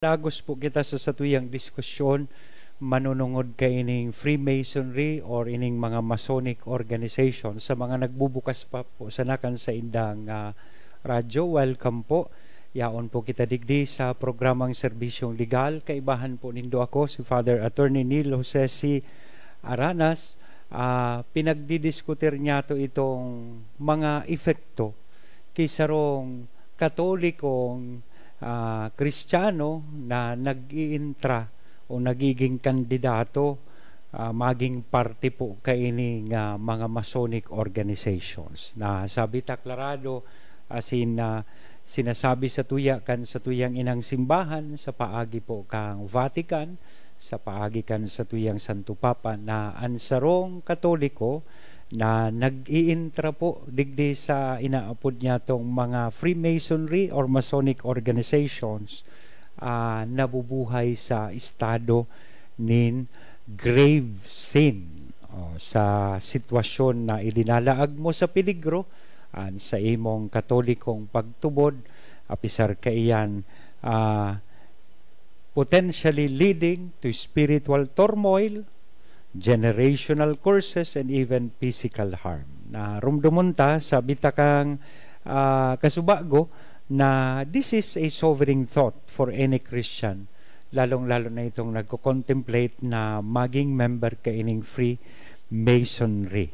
Dagos po kita sa satuyang diskusyon manunungod kay ining Freemasonry or ining mga Masonic organization. Sa mga nagbubukas pa po sa nakan sa indang radyo, welcome po. Yaon po kita digdi sa programang Serbisyong Legal. Kaibahan po nindo ako si Father Attorney Neil Jose C. Aranas. Pinagdidiskutir niya to itong mga epekto kisarong Katolikong Kristiyano na nag-iintra o nagiging kandidato maging parte po kaining mga Masonic organizations na sabi taklarado asin sinasabi sa tuyang inang simbahan sa paagi po kang Vatican, sa paagi kan sa tuyang Santo Papa na ansarong Katoliko na nag-iintra po digdi sa inaapod niya tong mga Freemasonry or Masonic organizations nabubuhay sa estado nin grave sin sa sitwasyon na ilinalaag mo sa peligro sa imong katolikong pagtubod apisar kaiyan potentially leading to spiritual turmoil, generational curses, and even physical harm. Na rumdumon ta sa bitakang kasubago na this is a sobering thought for any Christian, lalong-lalo na itong nagko-contemplate na maging member ka ining Freemasonry.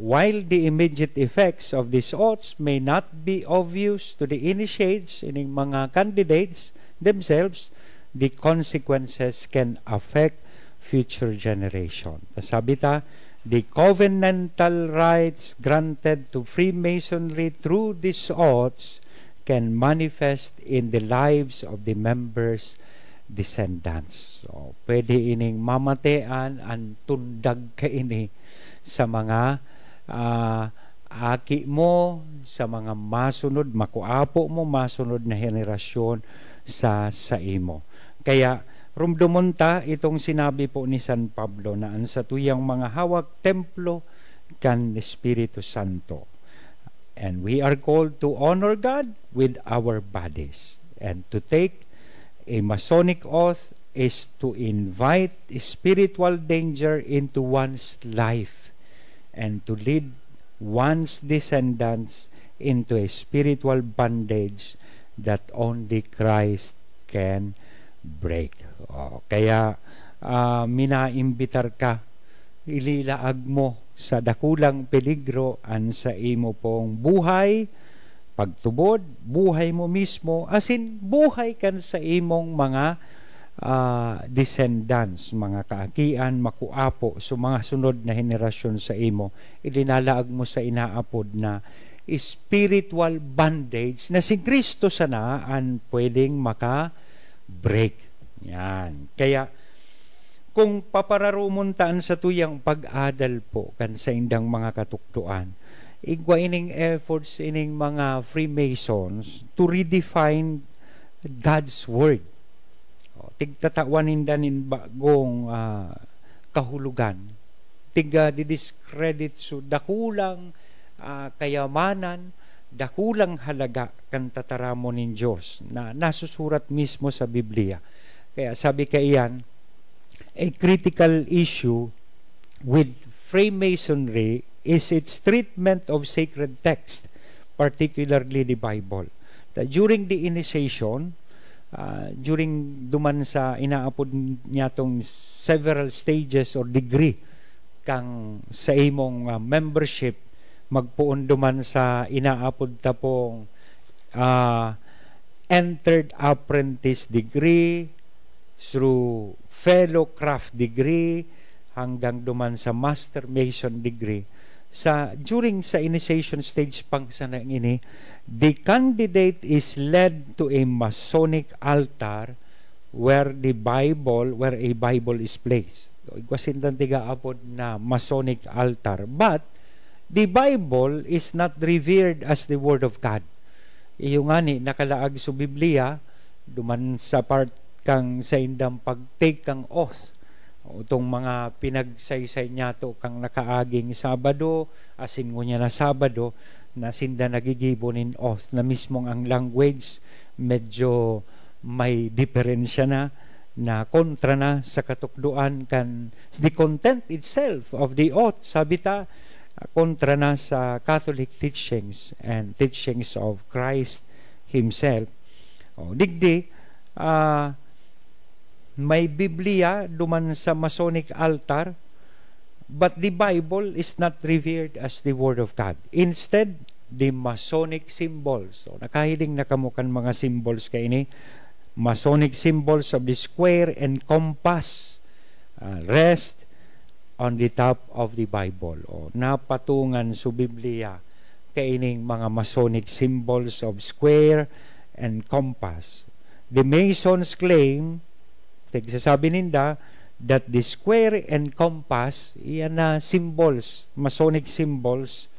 While the immediate effects of these oaths may not be obvious to the initiates ining mga candidates themselves, the consequences can affect future generation. Sabi ta, the covenantal rights granted to Freemasonry through these oaths can manifest in the lives of the members' descendants. So, pwede ining mamatean ang tundag kaini sa mga aki mo, sa mga masunod, makuapo mo, masunod na henerasyon sa imo. Kaya rumdumon ta itong sinabi po ni San Pablo na ang sa tuyang mga hawak templo kan Espiritu Santo. And we are called to honor God with our bodies. And to take a Masonic oath is to invite spiritual danger into one's life and to lead one's descendants into a spiritual bondage that only Christ can break. Kaya minaimbitar ka, ililaag mo sa dakulang peligro an sa imo pong buhay, pagtubod, buhay mo mismo, asin buhay kan sa imong mga descendants, mga kaakian, makuapo, so mga sunod na henerasyon sa imo, ilinalaag mo sa inaapod na spiritual bondage na si Kristo sana ang pwedeng maka-break. Yan. Kaya kung papararumuntaan sa tuyang pag-adal po kan sa indang mga katuktuan, igwa ining efforts ining mga Freemasons to redefine God's Word. Tigtatawanin danin bagong kahulugan. Didiscredit so dakulang kayamanan, dakulang halaga kan tataramo nin Diyos na nasusurat mismo sa Biblia. Kaya sabi kaiyan, a critical issue with Freemasonry is its treatment of sacred text, particularly the Bible. During the initiation, during duman sa inaapod niya tong several stages or degree kang sa imong membership, magpuon duman sa inaapod ta pong entered apprentice degree, through fellow craft degree, hanggang duman sa master mason degree. During sa initiation stage pang sa ini, the candidate is led to a Masonic altar where a Bible is placed. Igwasintan tiga apod na Masonic altar. But the Bible is not revered as the Word of God. Iyo nga ni nakalaag sa Biblia, duman sa part kang sa indang pag-take kang oath. Itong mga pinagsaysay niya to kang nakaaging Sabado, asin mo niya na Sabado, na sinda nagigibonin oath na mismong ang language medyo may diferensya na kontra na sa katukduan kan the content itself of the oath. Sabi ta, kontra na sa Catholic teachings and teachings of Christ Himself. Digdi, may Biblia duman sa Masonic altar, but the Bible is not revered as the Word of God. Instead, the Masonic symbols. So, nakahiling na kamukan mga symbols kay ini. Masonic symbols of the square and compass rest on the top of the Bible. Napatungan sa Biblia kaining mga Masonic symbols of square and compass. The Masons claim, sabi ninda, that the square and compass, iyan na symbols, Masonic symbols,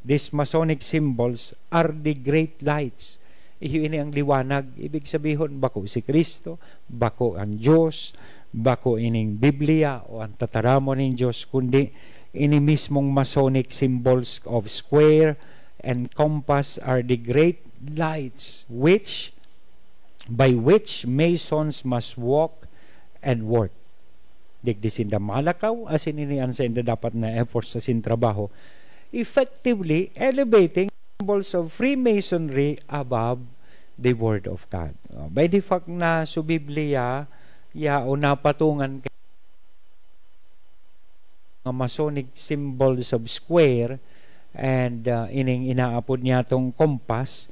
these Masonic symbols are the great lights. Iyon ang liwanag. Ibig sabihin, bako si Kristo, bako ang Diyos, bako ining Biblia o ang tataramon ng Diyos, kundi ini mismong Masonic symbols of square and compass are the great lights by which Masons must walk and work. Digdisin da malakaw, asin inian sa inda dapat na efforts sa sintrabaho, effectively elevating symbols of Freemasonry above the Word of God. By the fact na sa Biblia, o napatungan kay mga Masonic symbols of square and ining inaapod niya tong compass,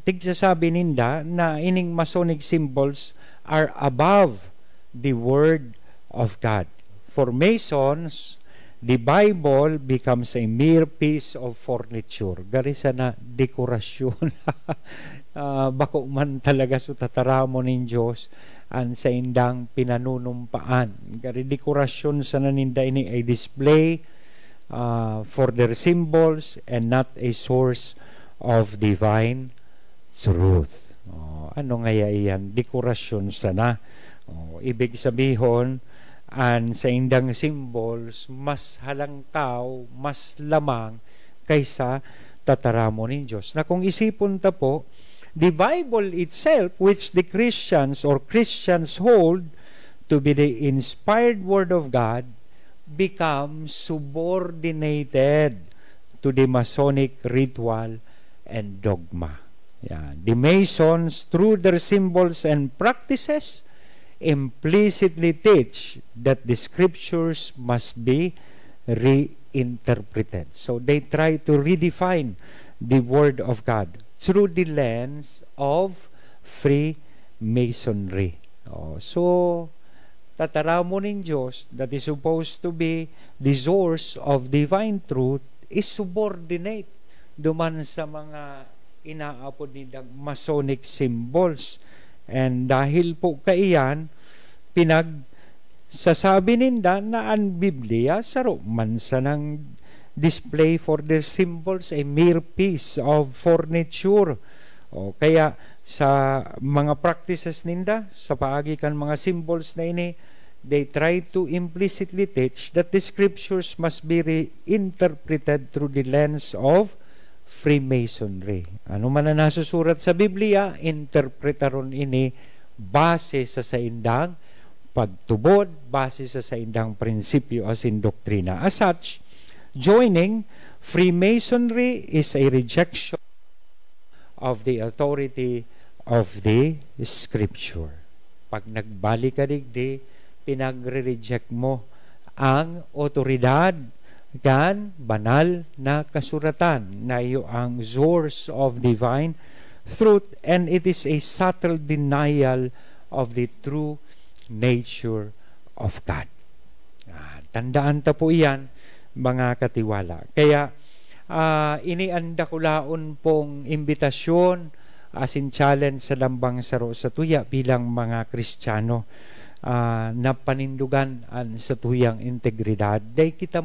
tigsasabi ninda na ining Masonic symbols are above the Word of God. For Masons, the Bible becomes a mere piece of furniture. Garisa na dekorasyon. Bako man talaga sa tataramo ng Diyos an sa indang pinanunumpaan. Gari dekorasyon sa naninda ini ay display for their symbols and not a source of divine truth. Ano nga iyan? Dekorasyon sana. Ibig sabihin, sa indang symbols, mas halangkaw, mas lamang kaysa tataramo ng Diyos. Na kung isipon ta po, the Bible itself, which the Christians or Christians hold to be the inspired Word of God, becomes subordinated to the Masonic ritual and dogma. The Masons, through their symbols and practices, implicitly teach that the scriptures must be reinterpreted. So they try to redefine the Word of God through the lens of Freemasonry. So, tataramo ng Diyos that is supposed to be the source of divine truth is subordinate duman sa mga inaapod nilang Masonic symbols. And dahil po kaiyan, sasabi ninda na ang Biblia saro man sa nang display for their symbols a mere piece of furniture. Kaya sa mga practices ninda, sa paagi kan mga symbols na ini, they try to implicitly teach that the scriptures must be reinterpreted through the lens of Freemasonry. Ano man na nasusurat sa Biblia, interpretaron ini base sa saindang pagtubod, base sa saindang prinsipyo as in doktrina. As such, joining Freemasonry is a rejection of the authority of the Scripture. Pag nagbalik ka digdi, pinagre-reject mo ang otoridad kan banal na kasuratan na iyo ang source of divine truth, and it is a subtle denial of the true nature of God. Tandaan ta po iyan, mga katiwala. Kaya inianda ko laon pong imbitasyon as in challenge sa lambang saro sa tuya bilang mga Kristiyano na panindugan sa tuyang integridad. Day kita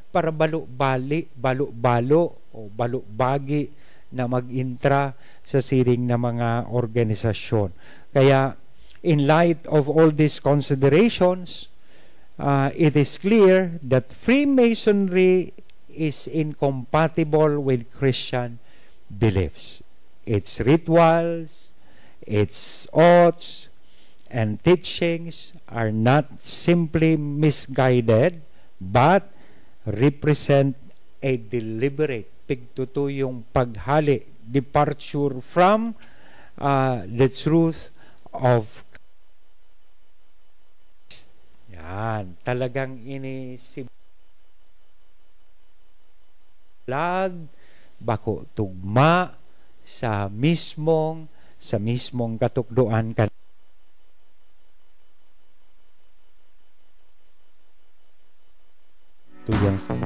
para balo-balo o balo-bagi na mag-intra sa siring na mga organisasyon. Kaya, in light of all these considerations, it is clear that Freemasonry is incompatible with Christian beliefs. Its rituals, its oaths and teachings are not simply misguided, but represent a deliberate pigtutuyong paghali, departure from the truth of Christ. Yan, talagang inisiblag bako tugma sa mismong katukduan kan tuyang sa